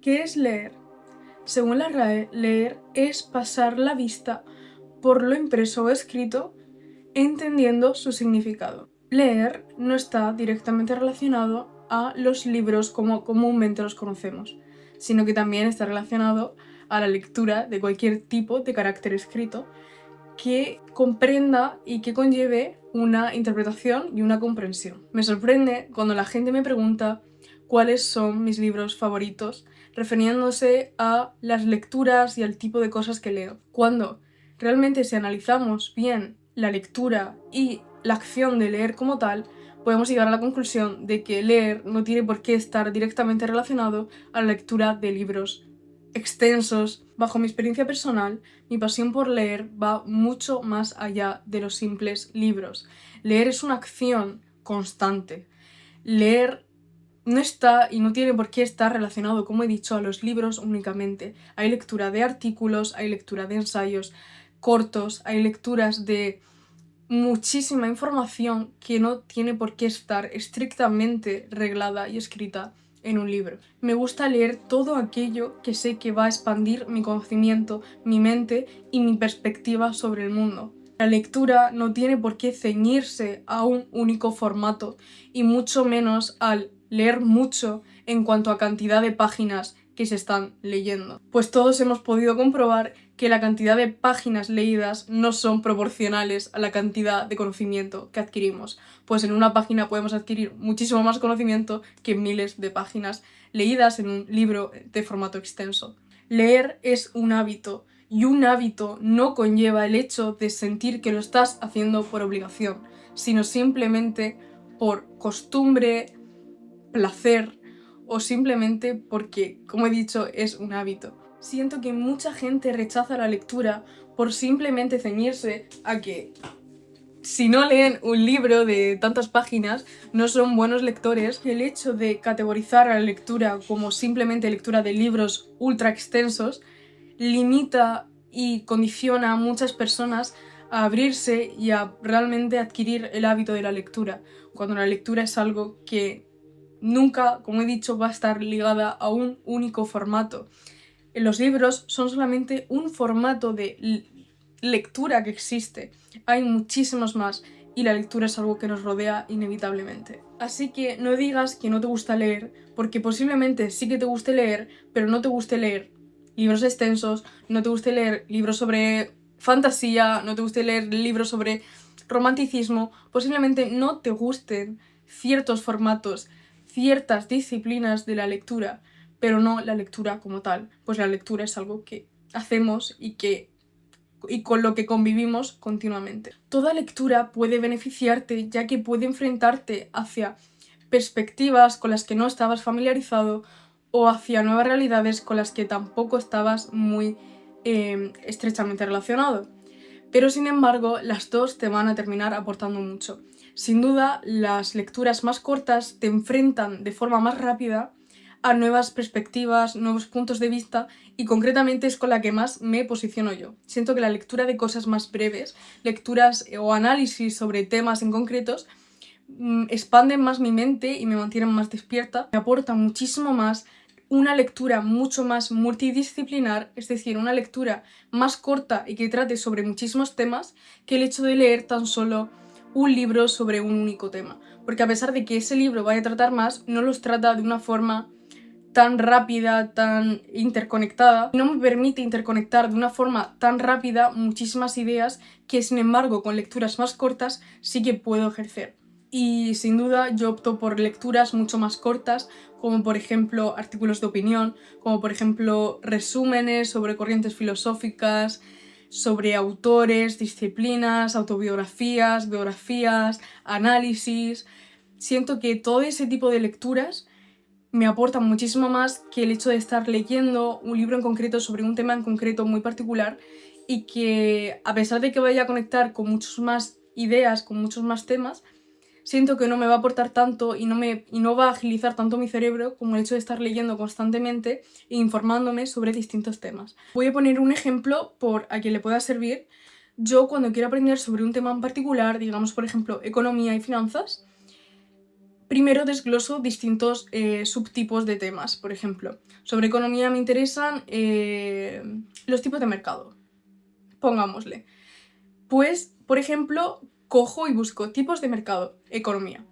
¿Qué es leer? Según la RAE, leer es pasar la vista por lo impreso o escrito, entendiendo su significado. Leer no está directamente relacionado a los libros como comúnmente los conocemos, sino que también está relacionado a la lectura de cualquier tipo de carácter escrito que comprenda y que conlleve una interpretación y una comprensión. Me sorprende cuando la gente me pregunta cuáles son mis libros favoritos, refiriéndose a las lecturas y al tipo de cosas que leo. Cuando realmente si analizamos bien la lectura y la acción de leer como tal, podemos llegar a la conclusión de que leer no tiene por qué estar directamente relacionado a la lectura de libros extensos. Bajo mi experiencia personal, mi pasión por leer va mucho más allá de los simples libros. Leer es una acción constante. Leer no está y no tiene por qué estar relacionado, como he dicho, a los libros únicamente. Hay lectura de artículos, hay lectura de ensayos cortos, hay lecturas de muchísima información que no tiene por qué estar estrictamente reglada y escrita en un libro. Me gusta leer todo aquello que sé que va a expandir mi conocimiento, mi mente y mi perspectiva sobre el mundo. La lectura no tiene por qué ceñirse a un único formato y mucho menos al leer mucho en cuanto a cantidad de páginas que se están leyendo. Pues todos hemos podido comprobar que la cantidad de páginas leídas no son proporcionales a la cantidad de conocimiento que adquirimos. Pues en una página podemos adquirir muchísimo más conocimiento que en miles de páginas leídas en un libro de formato extenso. Leer es un hábito y un hábito no conlleva el hecho de sentir que lo estás haciendo por obligación, sino simplemente por costumbre, placer o simplemente porque, como he dicho, es un hábito. Siento que mucha gente rechaza la lectura por simplemente ceñirse a que si no leen un libro de tantas páginas no son buenos lectores. El hecho de categorizar a la lectura como simplemente lectura de libros ultra extensos limita y condiciona a muchas personas a abrirse y a realmente adquirir el hábito de la lectura, cuando la lectura es algo que nunca, como he dicho, va a estar ligada a un único formato. Los libros son solamente un formato de lectura que existe. Hay muchísimos más y la lectura es algo que nos rodea inevitablemente. Así que no digas que no te gusta leer, porque posiblemente sí que te guste leer, pero no te guste leer libros extensos, no te guste leer libros sobre fantasía, no te guste leer libros sobre romanticismo, posiblemente no te gusten ciertos formatos, ciertas disciplinas de la lectura, pero no la lectura como tal, pues la lectura es algo que hacemos y con lo que convivimos continuamente. Toda lectura puede beneficiarte, ya que puede enfrentarte hacia perspectivas con las que no estabas familiarizado o hacia nuevas realidades con las que tampoco estabas muy estrechamente relacionado. Pero sin embargo, las dos te van a terminar aportando mucho. Sin duda, las lecturas más cortas te enfrentan de forma más rápida a nuevas perspectivas, nuevos puntos de vista y concretamente es con la que más me posiciono yo. Siento que la lectura de cosas más breves, lecturas o análisis sobre temas en concretos, expanden más mi mente y me mantienen más despierta, me aporta muchísimo más una lectura mucho más multidisciplinar, es decir, una lectura más corta y que trate sobre muchísimos temas, que el hecho de leer tan solo un libro sobre un único tema. Porque a pesar de que ese libro vaya a tratar más, no los trata de una forma tan rápida, tan interconectada, y no me permite interconectar de una forma tan rápida muchísimas ideas que, sin embargo, con lecturas más cortas sí que puedo ejercer. Y sin duda yo opto por lecturas mucho más cortas, como por ejemplo artículos de opinión, como por ejemplo resúmenes sobre corrientes filosóficas, sobre autores, disciplinas, autobiografías, biografías, análisis. Siento que todo ese tipo de lecturas me aportan muchísimo más que el hecho de estar leyendo un libro en concreto sobre un tema en concreto muy particular y que, a pesar de que vaya a conectar con muchas más ideas, con muchos más temas, siento que no me va a aportar tanto y no va a agilizar tanto mi cerebro como el hecho de estar leyendo constantemente e informándome sobre distintos temas. Voy a poner un ejemplo por a quien le pueda servir. Yo, cuando quiero aprender sobre un tema en particular, digamos por ejemplo economía y finanzas, primero desgloso distintos subtipos de temas. Por ejemplo, sobre economía me interesan los tipos de mercado, pongámosle. Pues, por ejemplo, cojo y busco tipos de mercado, economía.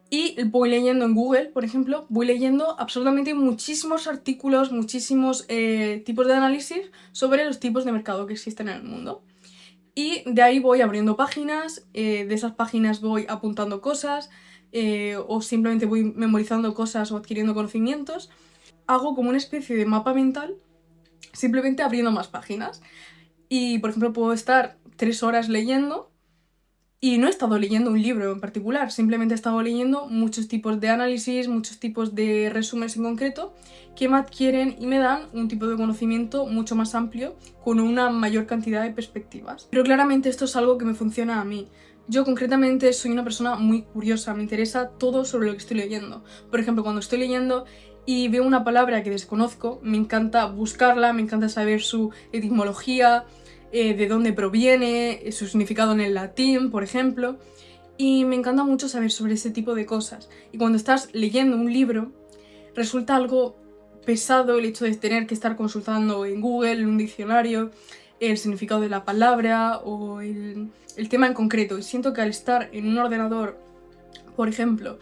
Y voy leyendo en Google, por ejemplo, voy leyendo absolutamente muchísimos artículos, muchísimos tipos de análisis sobre los tipos de mercado que existen en el mundo. Y de ahí voy abriendo páginas, de esas páginas voy apuntando cosas, o simplemente voy memorizando cosas o adquiriendo conocimientos. Hago como una especie de mapa mental, simplemente abriendo más páginas. Y, por ejemplo, puedo estar 3 horas leyendo y no he estado leyendo un libro en particular, simplemente he estado leyendo muchos tipos de análisis, muchos tipos de resúmenes en concreto que me adquieren y me dan un tipo de conocimiento mucho más amplio con una mayor cantidad de perspectivas. Pero claramente esto es algo que me funciona a mí. Yo concretamente soy una persona muy curiosa, me interesa todo sobre lo que estoy leyendo. Por ejemplo, cuando estoy leyendo y veo una palabra que desconozco, me encanta buscarla, me encanta saber su etimología, de dónde proviene, su significado en el latín, por ejemplo, y me encanta mucho saber sobre ese tipo de cosas. Y cuando estás leyendo un libro, resulta algo pesado el hecho de tener que estar consultando en Google, en un diccionario, el significado de la palabra o el tema en concreto. Y siento que al estar en un ordenador, por ejemplo,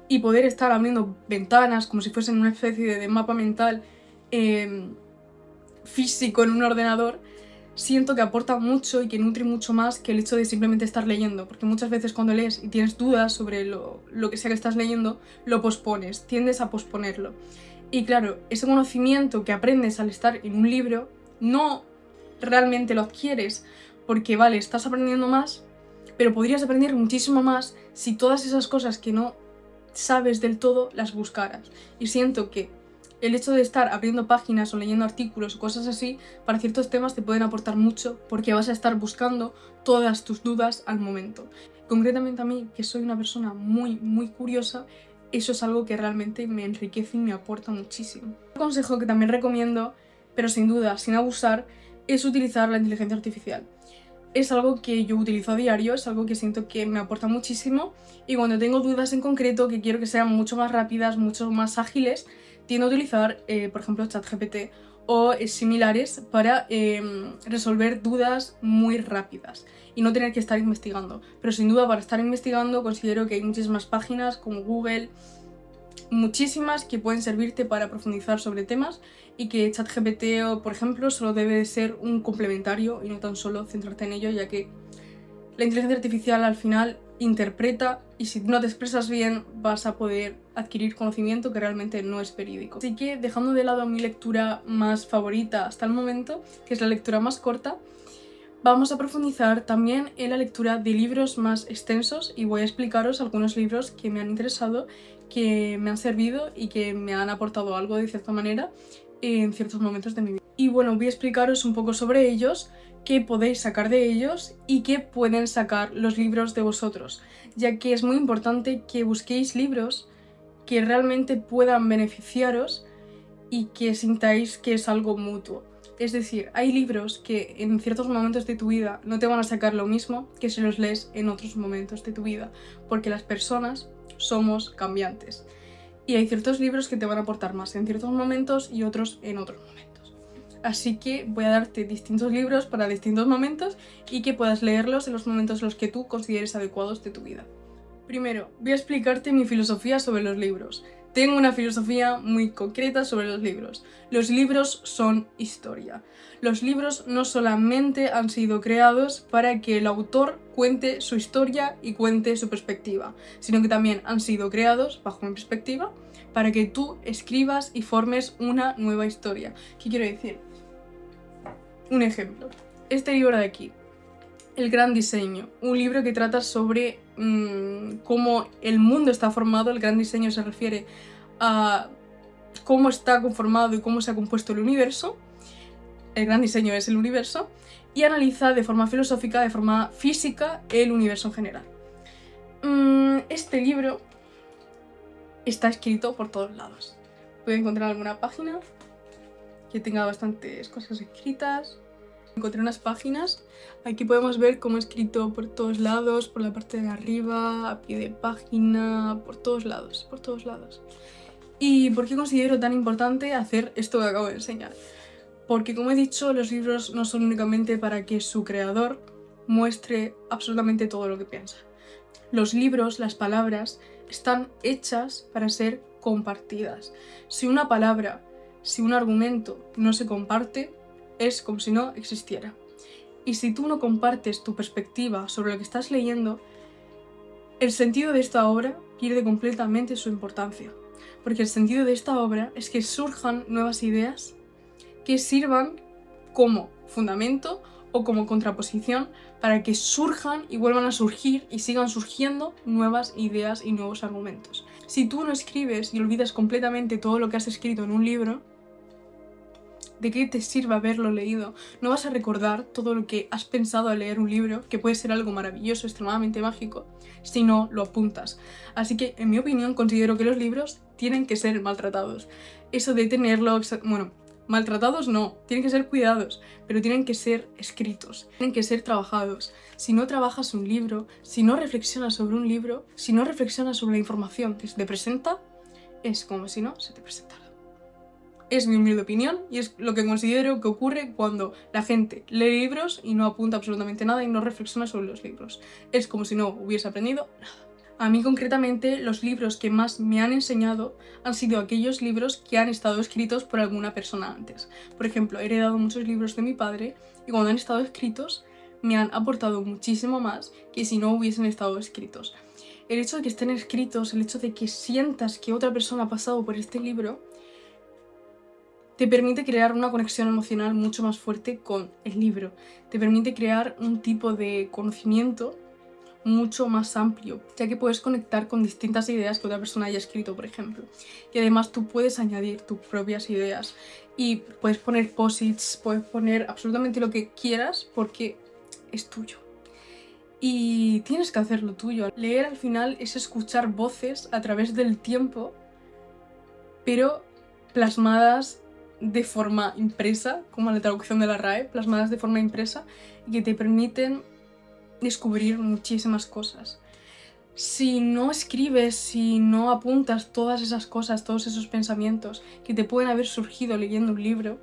y poder estar abriendo ventanas como si fuesen una especie de mapa mental físico en un ordenador, siento que aporta mucho y que nutre mucho más que el hecho de simplemente estar leyendo, porque muchas veces cuando lees y tienes dudas sobre lo que sea que estás leyendo, lo pospones, tiendes a posponerlo. Y claro, ese conocimiento que aprendes al estar en un libro no realmente lo adquieres, porque vale, estás aprendiendo más, pero podrías aprender muchísimo más si todas esas cosas que no sabes del todo las buscaras. Y siento que el hecho de estar abriendo páginas o leyendo artículos o cosas así, para ciertos temas te pueden aportar mucho porque vas a estar buscando todas tus dudas al momento. Concretamente a mí, que soy una persona muy curiosa, eso es algo que realmente me enriquece y me aporta muchísimo. Un consejo que también recomiendo, pero sin duda, sin abusar, es utilizar la inteligencia artificial. Es algo que yo utilizo a diario, es algo que siento que me aporta muchísimo y cuando tengo dudas en concreto que quiero que sean mucho más rápidas, mucho más ágiles, tiendo a utilizar, por ejemplo, ChatGPT o similares para resolver dudas muy rápidas y no tener que estar investigando. Pero sin duda para estar investigando considero que hay muchísimas páginas como Google, muchísimas que pueden servirte para profundizar sobre temas y que ChatGPT, por ejemplo, solo debe de ser un complementario y no tan solo centrarte en ello, ya que la inteligencia artificial al final interpreta y si no te expresas bien vas a poder adquirir conocimiento que realmente no es verídico. Así que dejando de lado mi lectura más favorita hasta el momento, que es la lectura más corta, vamos a profundizar también en la lectura de libros más extensos y voy a explicaros algunos libros que me han interesado, que me han servido y que me han aportado algo de cierta manera en ciertos momentos de mi vida. Y bueno, voy a explicaros un poco sobre ellos, qué podéis sacar de ellos y qué pueden sacar los libros de vosotros, ya que es muy importante que busquéis libros que realmente puedan beneficiaros y que sintáis que es algo mutuo. Es decir, hay libros que en ciertos momentos de tu vida no te van a sacar lo mismo que si los lees en otros momentos de tu vida, porque las personas somos cambiantes. Y hay ciertos libros que te van a aportar más en ciertos momentos y otros en otros momentos. Así que voy a darte distintos libros para distintos momentos y que puedas leerlos en los momentos en los que tú consideres adecuados de tu vida. Primero, voy a explicarte mi filosofía sobre los libros. Tengo una filosofía muy concreta sobre los libros. Los libros son historia. Los libros no solamente han sido creados para que el autor cuente su historia y cuente su perspectiva, sino que también han sido creados, bajo mi perspectiva, para que tú escribas y formes una nueva historia. ¿Qué quiero decir? Un ejemplo. Este libro de aquí, El Gran Diseño, un libro que trata sobre cómo el mundo está formado. El gran diseño se refiere a cómo está conformado y cómo se ha compuesto el universo. El gran diseño es el universo y analiza de forma filosófica, de forma física, el universo en general. Este libro está escrito por todos lados. Voy a encontrar alguna página que tenga bastantes cosas escritas. Encontré unas páginas, aquí podemos ver cómo he escrito por todos lados, por la parte de arriba, a pie de página, por todos lados, por todos lados. ¿Y por qué considero tan importante hacer esto que acabo de enseñar? Porque, como he dicho, los libros no son únicamente para que su creador muestre absolutamente todo lo que piensa. Los libros, las palabras, están hechas para ser compartidas. Si una palabra, si un argumento no se comparte, es como si no existiera. Y si tú no compartes tu perspectiva sobre lo que estás leyendo, el sentido de esta obra pierde completamente su importancia. Porque el sentido de esta obra es que surjan nuevas ideas que sirvan como fundamento o como contraposición para que surjan y vuelvan a surgir y sigan surgiendo nuevas ideas y nuevos argumentos. Si tú no escribes y olvidas completamente todo lo que has escrito en un libro, ¿de qué te sirve haberlo leído? No vas a recordar todo lo que has pensado al leer un libro, que puede ser algo maravilloso, extremadamente mágico, si no lo apuntas. Así que, en mi opinión, considero que los libros tienen que ser maltratados. Eso de tenerlos, bueno, maltratados no, tienen que ser cuidados, pero tienen que ser escritos, tienen que ser trabajados. Si no trabajas un libro, si no reflexionas sobre un libro, si no reflexionas sobre la información que se te presenta, es como si no se te presentara. Es mi humilde opinión y es lo que considero que ocurre cuando la gente lee libros y no apunta absolutamente nada y no reflexiona sobre los libros. Es como si no hubiese aprendido nada. A mí concretamente los libros que más me han enseñado han sido aquellos libros que han estado escritos por alguna persona antes. Por ejemplo, he heredado muchos libros de mi padre y cuando han estado escritos me han aportado muchísimo más que si no hubiesen estado escritos. El hecho de que estén escritos, el hecho de que sientas que otra persona ha pasado por este libro, te permite crear una conexión emocional mucho más fuerte con el libro. Te permite crear un tipo de conocimiento mucho más amplio, ya que puedes conectar con distintas ideas que otra persona haya escrito, por ejemplo. Y además tú puedes añadir tus propias ideas y puedes poner posits, puedes poner absolutamente lo que quieras porque es tuyo. Y tienes que hacerlo tuyo. Leer al final es escuchar voces a través del tiempo, pero plasmadas de forma impresa, como la traducción de la RAE, plasmadas de forma impresa, y que te permiten descubrir muchísimas cosas. Si no escribes, si no apuntas todas esas cosas, todos esos pensamientos que te pueden haber surgido leyendo un libro,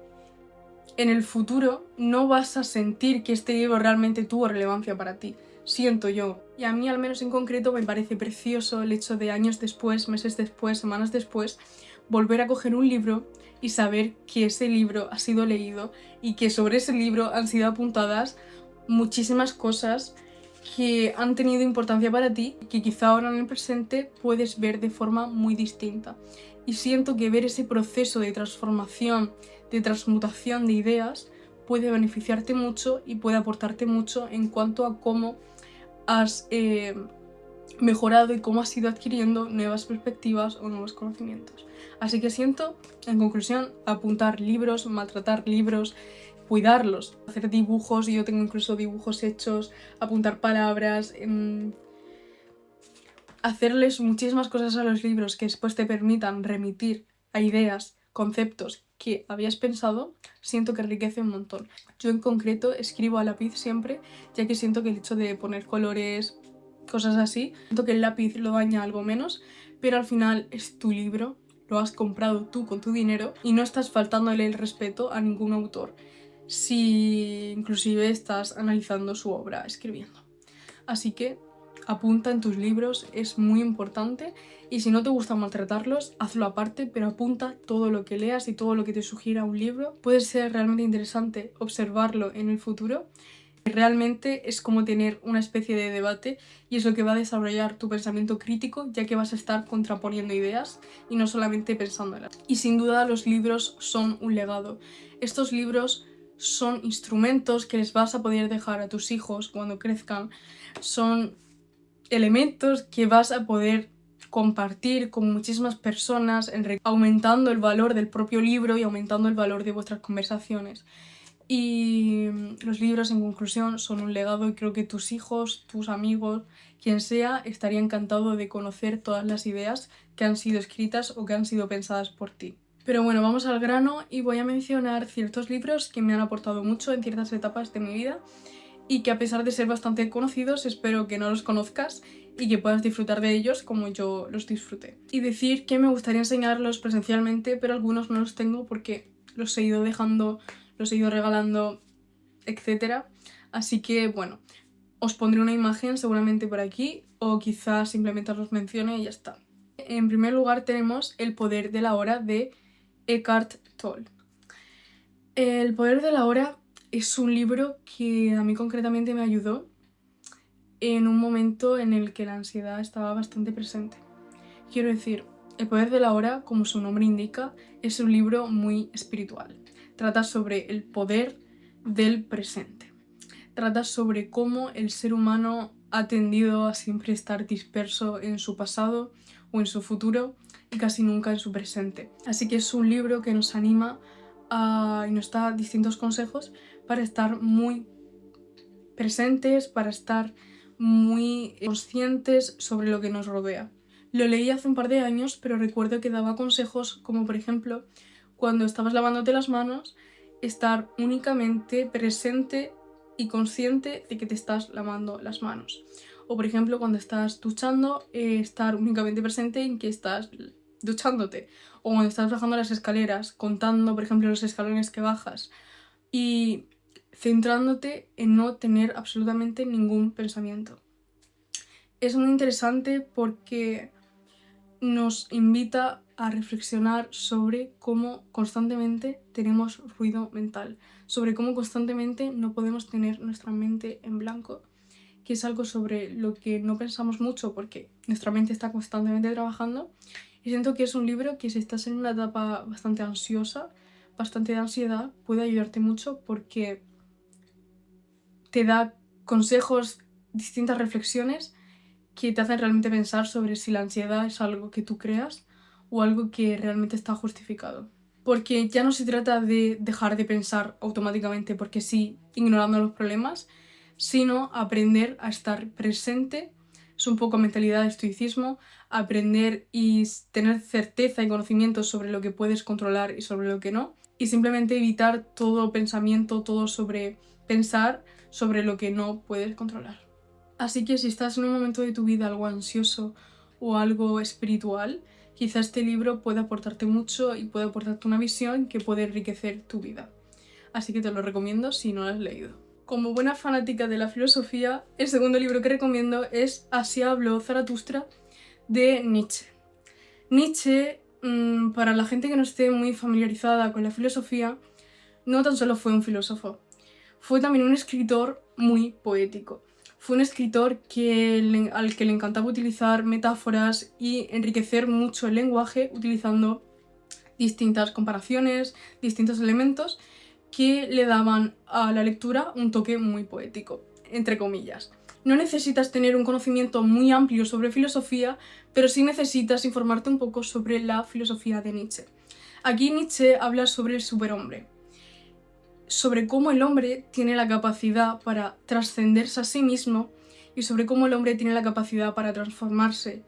en el futuro no vas a sentir que este libro realmente tuvo relevancia para ti. Siento yo. Y a mí, al menos en concreto, me parece precioso el hecho de años después, meses después, semanas después, volver a coger un libro y saber que ese libro ha sido leído y que sobre ese libro han sido apuntadas muchísimas cosas que han tenido importancia para ti y que quizá ahora en el presente puedes ver de forma muy distinta. Y siento que ver ese proceso de transformación, de transmutación de ideas, puede beneficiarte mucho y puede aportarte mucho en cuanto a cómo has mejorado y cómo has ido adquiriendo nuevas perspectivas o nuevos conocimientos. Así que siento, en conclusión, apuntar libros, maltratar libros, cuidarlos, hacer dibujos, yo tengo incluso dibujos hechos, apuntar palabras, hacerles muchísimas cosas a los libros que después te permitan remitir a ideas, conceptos que habías pensado, siento que enriquece un montón. Yo en concreto escribo a lápiz siempre, ya que siento que el hecho de poner colores, cosas así, siento que el lápiz lo daña algo menos, pero al final es tu libro, lo has comprado tú con tu dinero y no estás faltándole el respeto a ningún autor si inclusive estás analizando su obra escribiendo. Así que apunta en tus libros, es muy importante, y si no te gusta maltratarlos, hazlo aparte, pero apunta todo lo que leas y todo lo que te sugiera un libro. Puede ser realmente interesante observarlo en el futuro. Realmente es como tener una especie de debate y es lo que va a desarrollar tu pensamiento crítico, ya que vas a estar contraponiendo ideas y no solamente pensándolas. Y sin duda los libros son un legado. Estos libros son instrumentos que les vas a poder dejar a tus hijos cuando crezcan. Son elementos que vas a poder compartir con muchísimas personas, aumentando el valor del propio libro y aumentando el valor de vuestras conversaciones. Y los libros, en conclusión, son un legado y creo que tus hijos, tus amigos, quien sea, estaría encantado de conocer todas las ideas que han sido escritas o que han sido pensadas por ti. Pero bueno, vamos al grano y voy a mencionar ciertos libros que me han aportado mucho en ciertas etapas de mi vida y que a pesar de ser bastante conocidos, espero que no los conozcas y que puedas disfrutar de ellos como yo los disfruté. Y decir que me gustaría enseñarlos presencialmente, pero algunos no los tengo porque los he ido dejando, los he ido regalando, etc. Así que bueno, os pondré una imagen seguramente por aquí o quizás simplemente os los mencione y ya está. En primer lugar tenemos El poder de la hora de Eckhart Tolle. El poder de la hora es un libro que a mí concretamente me ayudó en un momento en el que la ansiedad estaba bastante presente. Quiero decir, El poder de la hora, como su nombre indica, es un libro muy espiritual. Trata sobre el poder del presente. Trata sobre cómo el ser humano ha tendido a siempre estar disperso en su pasado o en su futuro y casi nunca en su presente. Así que es un libro que nos anima y nos da distintos consejos para estar muy presentes, para estar muy conscientes sobre lo que nos rodea. Lo leí hace un par de años, pero recuerdo que daba consejos como, por ejemplo, cuando estabas lavándote las manos, estar únicamente presente y consciente de que te estás lavando las manos. O, por ejemplo, cuando estás duchando, estar únicamente presente en que estás duchándote. O cuando estás bajando las escaleras, contando, por ejemplo, los escalones que bajas. Y centrándote en no tener absolutamente ningún pensamiento. Es muy interesante porque nos invita a reflexionar sobre cómo constantemente tenemos ruido mental, sobre cómo constantemente no podemos tener nuestra mente en blanco, que es algo sobre lo que no pensamos mucho porque nuestra mente está constantemente trabajando. Y siento que es un libro que si estás en una etapa bastante ansiosa, bastante de ansiedad, puede ayudarte mucho porque te da consejos, distintas reflexiones que te hacen realmente pensar sobre si la ansiedad es algo que tú creas o algo que realmente está justificado. Porque ya no se trata de dejar de pensar automáticamente porque sí, ignorando los problemas, sino aprender a estar presente. Es un poco mentalidad de estoicismo, aprender y tener certeza y conocimiento sobre lo que puedes controlar y sobre lo que no. Y simplemente evitar todo pensamiento, todo sobre pensar sobre lo que no puedes controlar. Así que si estás en un momento de tu vida algo ansioso o algo espiritual, quizá este libro pueda aportarte mucho y puede aportarte una visión que puede enriquecer tu vida. Así que te lo recomiendo si no lo has leído. Como buena fanática de la filosofía, el segundo libro que recomiendo es Así habló Zaratustra de Nietzsche. Nietzsche, para la gente que no esté muy familiarizada con la filosofía, no tan solo fue un filósofo, fue también un escritor muy poético. Fue un escritor al que le encantaba utilizar metáforas y enriquecer mucho el lenguaje utilizando distintas comparaciones, distintos elementos que le daban a la lectura un toque muy poético, entre comillas. No necesitas tener un conocimiento muy amplio sobre filosofía, pero sí necesitas informarte un poco sobre la filosofía de Nietzsche. Aquí Nietzsche habla sobre el superhombre, sobre cómo el hombre tiene la capacidad para trascenderse a sí mismo y sobre cómo el hombre tiene la capacidad para transformarse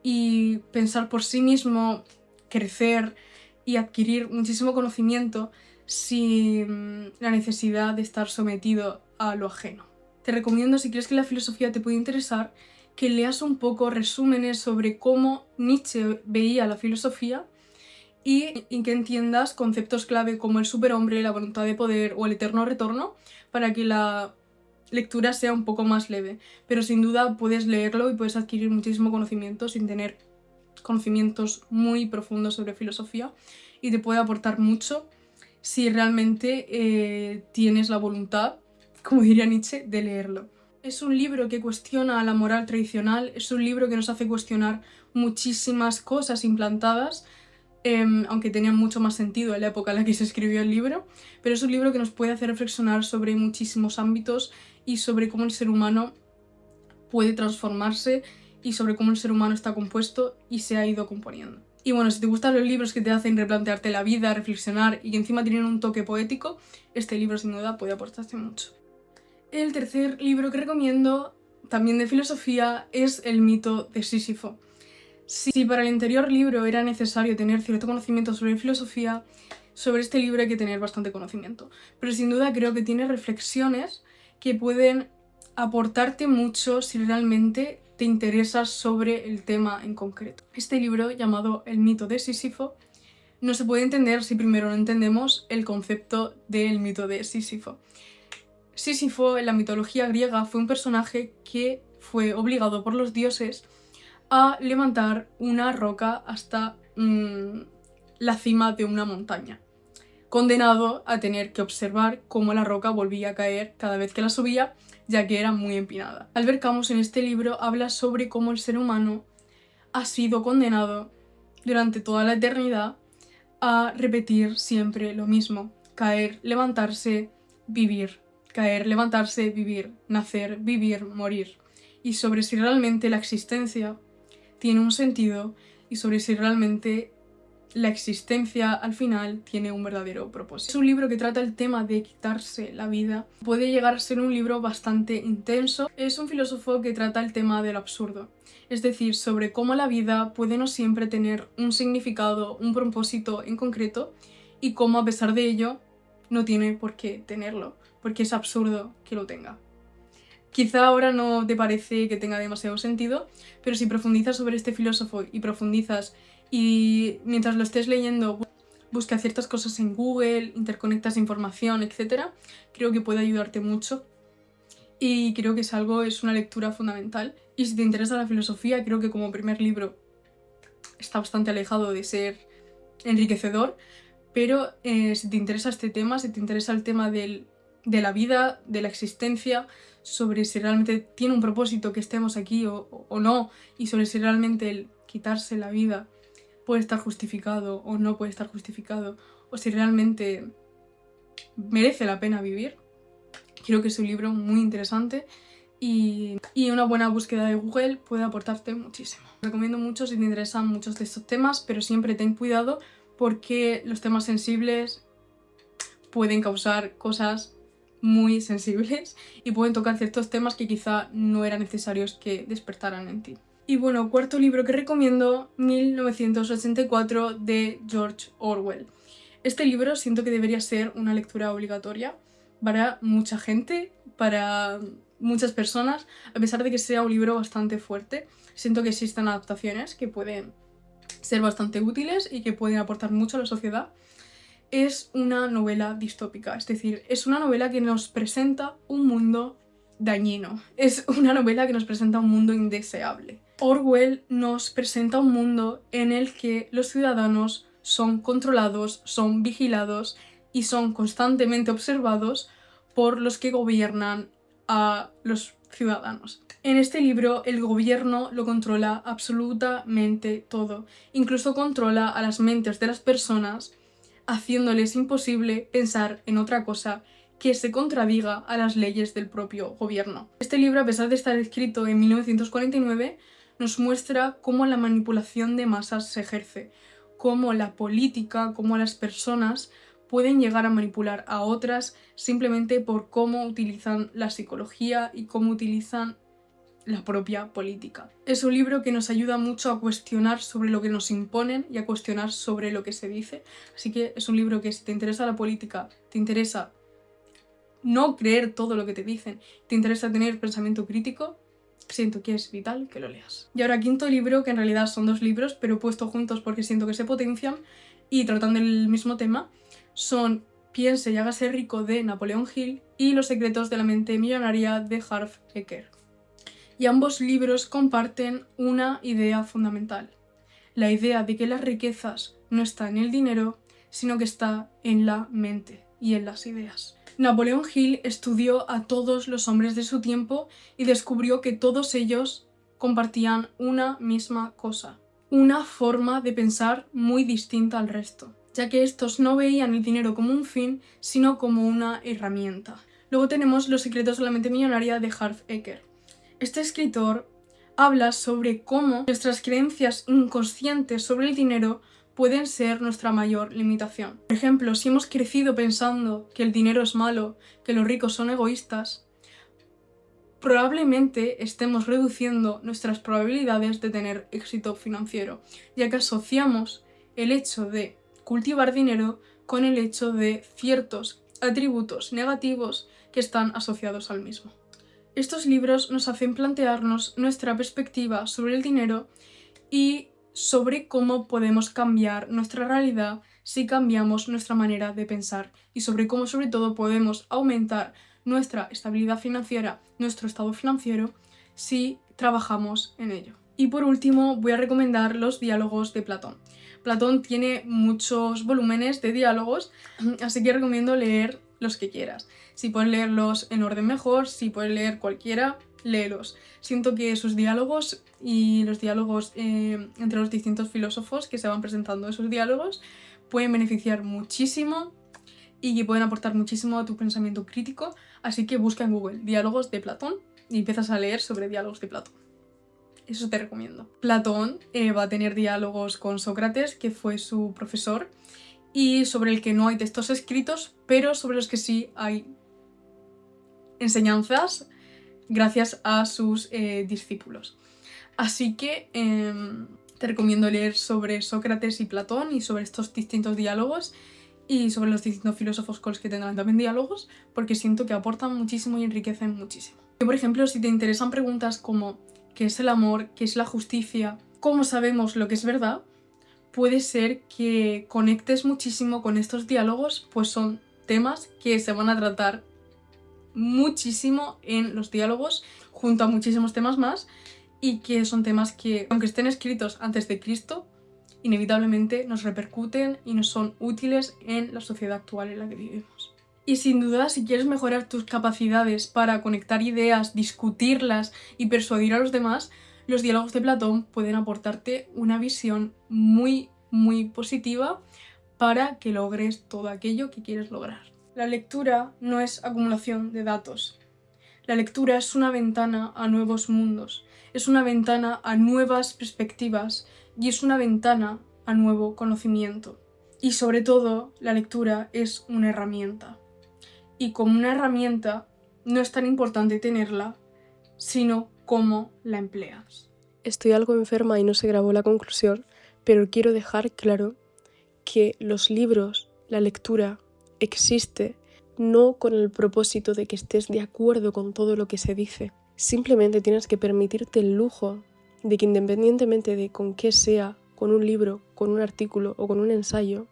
y pensar por sí mismo, crecer y adquirir muchísimo conocimiento sin la necesidad de estar sometido a lo ajeno. Te recomiendo, si crees que la filosofía te puede interesar, que leas un poco resúmenes sobre cómo Nietzsche veía la filosofía y que entiendas conceptos clave como el superhombre, la voluntad de poder o el eterno retorno para que la lectura sea un poco más leve. Pero sin duda puedes leerlo y puedes adquirir muchísimo conocimiento sin tener conocimientos muy profundos sobre filosofía y te puede aportar mucho si realmente tienes la voluntad, como diría Nietzsche, de leerlo. Es un libro que cuestiona la moral tradicional, es un libro que nos hace cuestionar muchísimas cosas implantadas, aunque tenían mucho más sentido en la época en la que se escribió el libro, pero es un libro que nos puede hacer reflexionar sobre muchísimos ámbitos y sobre cómo el ser humano puede transformarse y sobre cómo el ser humano está compuesto y se ha ido componiendo. Y bueno, si te gustan los libros que te hacen replantearte la vida, reflexionar y que encima tienen un toque poético, este libro sin duda puede aportarte mucho. El tercer libro que recomiendo, también de filosofía, es El mito de Sísifo. Si para el anterior libro era necesario tener cierto conocimiento sobre filosofía, sobre este libro hay que tener bastante conocimiento. Pero sin duda creo que tiene reflexiones que pueden aportarte mucho si realmente te interesas sobre el tema en concreto. Este libro, llamado El mito de Sísifo, no se puede entender si primero no entendemos el concepto del mito de Sísifo. Sísifo, en la mitología griega, fue un personaje que fue obligado por los dioses a levantar una roca hasta la cima de una montaña, condenado a tener que observar cómo la roca volvía a caer cada vez que la subía, ya que era muy empinada. Albert Camus en este libro habla sobre cómo el ser humano ha sido condenado durante toda la eternidad a repetir siempre lo mismo: caer, levantarse, vivir, caer, levantarse, vivir, nacer, vivir, morir. Y sobre si realmente la existencia tiene un sentido y sobre si realmente la existencia al final tiene un verdadero propósito. Es un libro que trata el tema de quitarse la vida. Puede llegar a ser un libro bastante intenso. Es un filósofo que trata el tema del absurdo, es decir, sobre cómo la vida puede no siempre tener un significado, un propósito en concreto, y cómo a pesar de ello no tiene por qué tenerlo, porque es absurdo que lo tenga. Quizá ahora no te parece que tenga demasiado sentido, pero si profundizas sobre este filósofo y profundizas y mientras lo estés leyendo buscas ciertas cosas en Google, interconectas información, etc., creo que puede ayudarte mucho y creo que es una lectura fundamental. Y si te interesa la filosofía, creo que como primer libro está bastante alejado de ser enriquecedor, pero si te interesa este tema, si te interesa el tema de la vida, de la existencia, sobre si realmente tiene un propósito que estemos aquí o no, y sobre si realmente el quitarse la vida puede estar justificado o no puede estar justificado, o si realmente merece la pena vivir, creo que es un libro muy interesante y una buena búsqueda de Google puede aportarte muchísimo. Recomiendo mucho si te interesan muchos de estos temas, pero siempre ten cuidado porque los temas sensibles pueden causar cosas muy sensibles y pueden tocar ciertos temas que quizá no eran necesarios que despertaran en ti. Y bueno, cuarto libro que recomiendo, 1984 de George Orwell. Este libro siento que debería ser una lectura obligatoria para mucha gente, para muchas personas, a pesar de que sea un libro bastante fuerte. Siento que existen adaptaciones que pueden ser bastante útiles y que pueden aportar mucho a la sociedad. Es una novela distópica, es decir, es una novela que nos presenta un mundo dañino. Es una novela que nos presenta un mundo indeseable. Orwell nos presenta un mundo en el que los ciudadanos son controlados, son vigilados y son constantemente observados por los que gobiernan a los ciudadanos. En este libro el gobierno lo controla absolutamente todo, incluso controla a las mentes de las personas, haciéndoles imposible pensar en otra cosa que se contradiga a las leyes del propio gobierno. Este libro, a pesar de estar escrito en 1949, nos muestra cómo la manipulación de masas se ejerce, cómo la política, cómo las personas pueden llegar a manipular a otras simplemente por cómo utilizan la psicología y cómo utilizan la propia política. Es un libro que nos ayuda mucho a cuestionar sobre lo que nos imponen y a cuestionar sobre lo que se dice. Así que es un libro que si te interesa la política, te interesa no creer todo lo que te dicen, te interesa tener pensamiento crítico, siento que es vital que lo leas. Y ahora quinto libro, que en realidad son dos libros, pero puestos juntos porque siento que se potencian y tratan del mismo tema, son Piense y hágase rico de Napoleon Hill y Los secretos de la mente millonaria de Harv Eker. Y ambos libros comparten una idea fundamental, la idea de que las riquezas no están en el dinero, sino que está en la mente y en las ideas. Napoleon Hill estudió a todos los hombres de su tiempo y descubrió que todos ellos compartían una misma cosa, una forma de pensar muy distinta al resto, ya que estos no veían el dinero como un fin, sino como una herramienta. Luego tenemos Los secretos de la mente millonaria de Harv Eker. Este escritor habla sobre cómo nuestras creencias inconscientes sobre el dinero pueden ser nuestra mayor limitación. Por ejemplo, si hemos crecido pensando que el dinero es malo, que los ricos son egoístas, probablemente estemos reduciendo nuestras probabilidades de tener éxito financiero, ya que asociamos el hecho de cultivar dinero con el hecho de ciertos atributos negativos que están asociados al mismo. Estos libros nos hacen plantearnos nuestra perspectiva sobre el dinero y sobre cómo podemos cambiar nuestra realidad si cambiamos nuestra manera de pensar, y sobre cómo sobre todo podemos aumentar nuestra estabilidad financiera, nuestro estado financiero, si trabajamos en ello. Y por último voy a recomendar los diálogos de Platón. Platón tiene muchos volúmenes de diálogos, así que recomiendo leer los que quieras. Si puedes leerlos en orden mejor, si puedes leer cualquiera, léelos. Siento que sus diálogos y los diálogos entre los distintos filósofos que se van presentando en sus diálogos pueden beneficiar muchísimo y que pueden aportar muchísimo a tu pensamiento crítico, así que busca en Google diálogos de Platón y empiezas a leer sobre diálogos de Platón. Eso te recomiendo. Platón va a tener diálogos con Sócrates, que fue su profesor, y sobre el que no hay textos escritos, pero sobre los que sí hay enseñanzas gracias a sus discípulos. Así que te recomiendo leer sobre Sócrates y Platón y sobre estos distintos diálogos y sobre los distintos filósofos con los que tendrán también diálogos, porque siento que aportan muchísimo y enriquecen muchísimo. Y, por ejemplo, si te interesan preguntas como ¿qué es el amor? ¿Qué es la justicia? ¿Cómo sabemos lo que es verdad? Puede ser que conectes muchísimo con estos diálogos, pues son temas que se van a tratar muchísimo en los diálogos, junto a muchísimos temas más, y que son temas que, aunque estén escritos antes de Cristo, inevitablemente nos repercuten y nos son útiles en la sociedad actual en la que vivimos. Y sin duda, si quieres mejorar tus capacidades para conectar ideas, discutirlas y persuadir a los demás, los diálogos de Platón pueden aportarte una visión muy, muy positiva para que logres todo aquello que quieres lograr. La lectura no es acumulación de datos. La lectura es una ventana a nuevos mundos, es una ventana a nuevas perspectivas y es una ventana a nuevo conocimiento. Y sobre todo, la lectura es una herramienta. Y como una herramienta no es tan importante tenerla, sino cómo la empleas. Estoy algo enferma y no se grabó la conclusión, pero quiero dejar claro que los libros, la lectura, existe no con el propósito de que estés de acuerdo con todo lo que se dice. Simplemente tienes que permitirte el lujo de que, independientemente de con qué sea, con un libro, con un artículo o con un ensayo,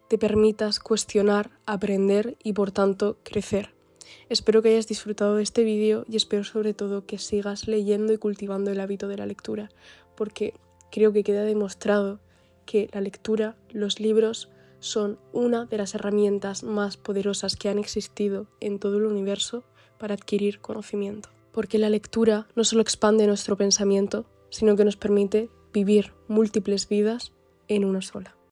te permitas cuestionar, aprender y por tanto crecer. Espero que hayas disfrutado de este vídeo y espero sobre todo que sigas leyendo y cultivando el hábito de la lectura, porque creo que queda demostrado que la lectura, los libros, son una de las herramientas más poderosas que han existido en todo el universo para adquirir conocimiento. Porque la lectura no solo expande nuestro pensamiento, sino que nos permite vivir múltiples vidas en una sola.